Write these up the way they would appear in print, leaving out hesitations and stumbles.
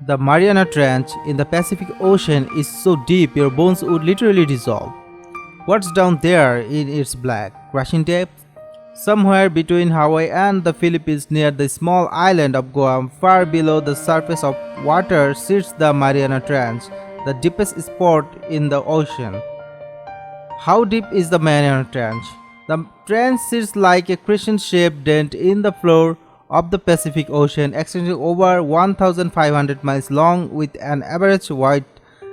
The Mariana Trench in the Pacific Ocean is so deep your bones would literally dissolve. What's down there in its black, crushing depth? Somewhere between Hawaii and the Philippines near the small island of Guam, far below the surface of water sits the Mariana Trench, the deepest spot in the ocean. How deep is the Mariana Trench? The trench sits like a crescent-shaped dent in the floor of the Pacific Ocean, extending over 1,500 miles long with an average width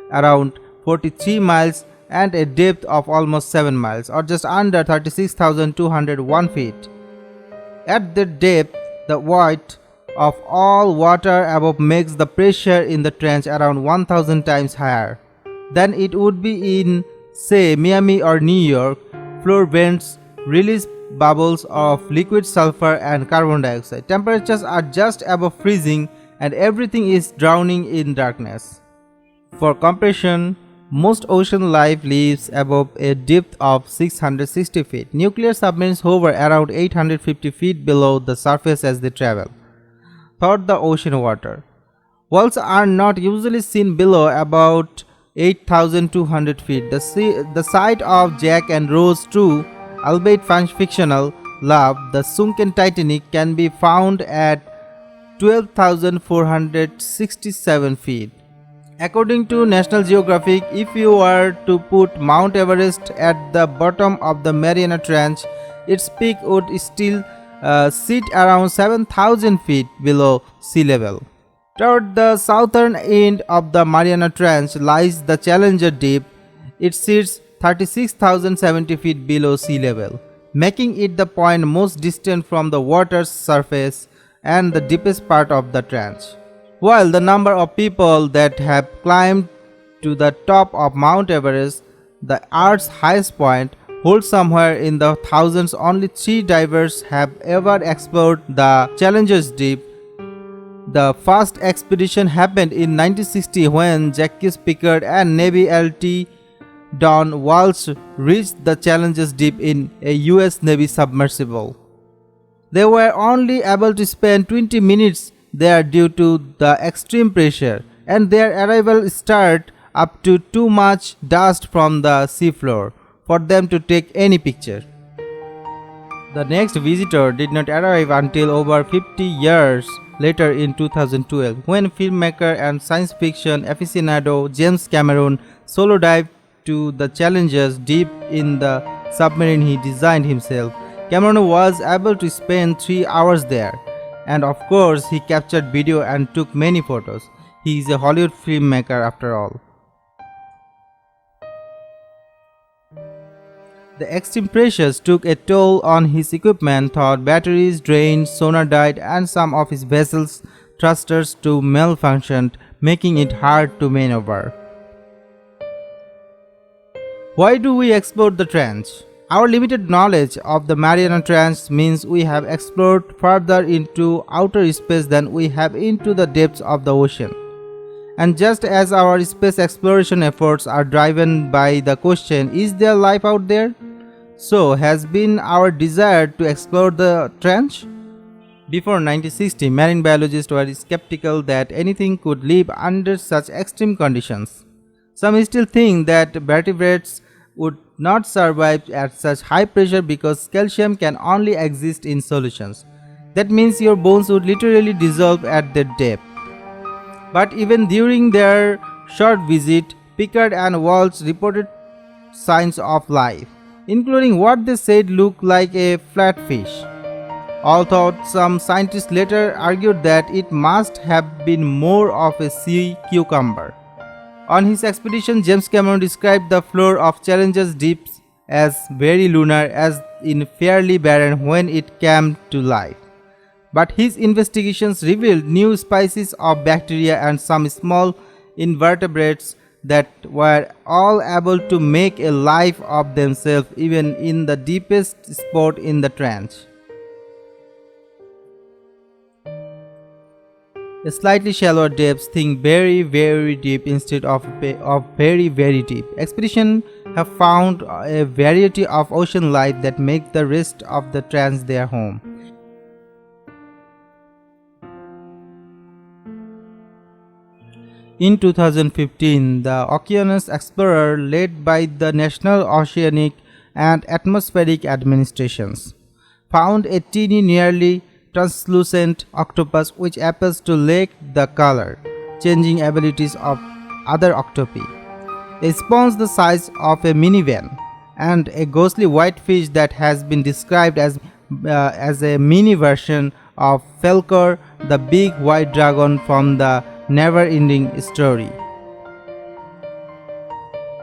around 43 miles and a depth of almost 7 miles or just under 36,201 feet. At that depth, the weight of all water above makes the pressure in the trench around 1,000 times higher than it would be in, say, Miami or New York. Floor vents release bubbles of liquid sulfur and carbon dioxide. Temperatures are just above freezing and everything is drowning in darkness. For comparison, most ocean life lives above a depth of 660 feet. Nuclear submarines hover around 850 feet below the surface as they travel through the ocean water. Whales are not usually seen below about 8,200 feet. The site of Jack and Rose 2, albeit fictional, love, the sunken Titanic, can be found at 12,467 feet. According to National Geographic, if you were to put Mount Everest at the bottom of the Mariana Trench, its peak would still sit around 7,000 feet below sea level. Toward the southern end of the Mariana Trench lies the Challenger Deep. It sits 36,070 feet below sea level, making it the point most distant from the water's surface and the deepest part of the trench. While the number of people that have climbed to the top of Mount Everest, the Earth's highest point, holds somewhere in the thousands, only 3 divers have ever explored the Challenger's Deep. The first expedition happened in 1960 when Jacques Pickard and Navy LT Don Walsh reached the Challenger's Deep in a US Navy submersible. They were only able to spend 20 minutes there due to the extreme pressure, and their arrival stirred up to too much dust from the seafloor for them to take any picture. The next visitor did not arrive until over 50 years later in 2012, when filmmaker and science fiction aficionado James Cameron solo dived to the Challenger's Deep in the submarine he designed himself. Cameron was able to spend 3 hours there, and of course he captured video and took many photos. He is a Hollywood filmmaker after all. The extreme pressures took a toll on his equipment, thought batteries drained, sonar died, and some of his vessel's thrusters too malfunctioned, making it hard to maneuver. Why do we explore the trench? Our limited knowledge of the Mariana Trench means we have explored further into outer space than we have into the depths of the ocean. And just as our space exploration efforts are driven by the question, is there life out there? So has been our desire to explore the trench. Before 1960, marine biologists were skeptical that anything could live under such extreme conditions. Some still think that vertebrates would not survive at such high pressure because calcium can only exist in solutions. That means your bones would literally dissolve at that depth. But even during their short visit, Pickard and Walsh reported signs of life, including what they said looked like a flatfish. Although some scientists later argued that it must have been more of a sea cucumber. On his expedition, James Cameron described the floor of Challenger's Deep as very lunar, as in fairly barren when it came to life. But his investigations revealed new species of bacteria and some small invertebrates that were all able to make a life of themselves even in the deepest spot in the trench. A slightly shallower depths, think very deep instead of very deep. Expeditions have found a variety of ocean life that make the rest of the trench their home. In 2015, the Oceanus Explorer, led by the National Oceanic and Atmospheric Administrations, found a teeny, nearly translucent octopus which appears to lack the color changing abilities of other octopi, a sponge the size of a minivan, and a ghostly white fish that has been described as a mini version of Falcor, the big white dragon from the never-ending story.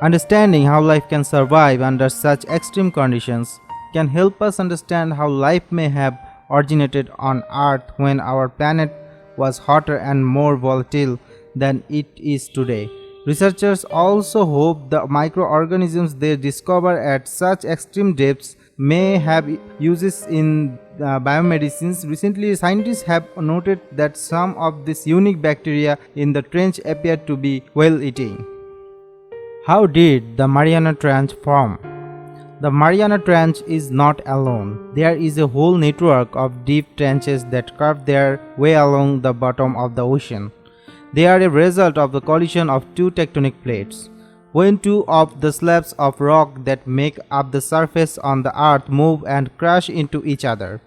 Understanding how life can survive under such extreme conditions can help us understand how life may have originated on Earth when our planet was hotter and more volatile than it is today. Researchers also hope the microorganisms they discover at such extreme depths may have uses in biomedicines. Recently, scientists have noted that some of these unique bacteria in the trench appear to be whale eating. How did the Mariana Trench form? The Mariana Trench is not alone. There is a whole network of deep trenches that curve their way along the bottom of the ocean. They are a result of the collision of two tectonic plates. When two of the slabs of rock that make up the surface on the earth move and crash into each other,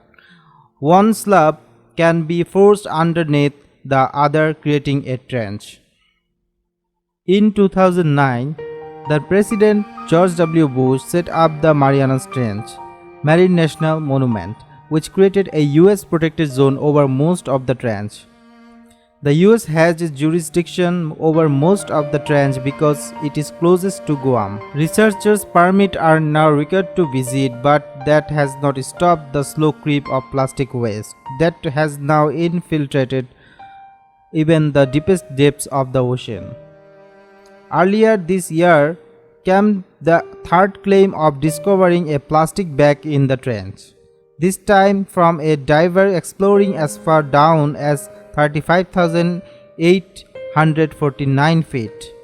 one slab can be forced underneath the other, creating a trench. In 2009, the President George W. Bush set up the Mariana Trench Marine National Monument, which created a U.S. protected zone over most of the trench. The US has its jurisdiction over most of the trench because it is closest to Guam. Researchers' permits are now required to visit, but that has not stopped the slow creep of plastic waste that has now infiltrated even the deepest depths of the ocean. Earlier this year came the third claim of discovering a plastic bag in the trench, this time from a diver exploring as far down as 35,849 feet.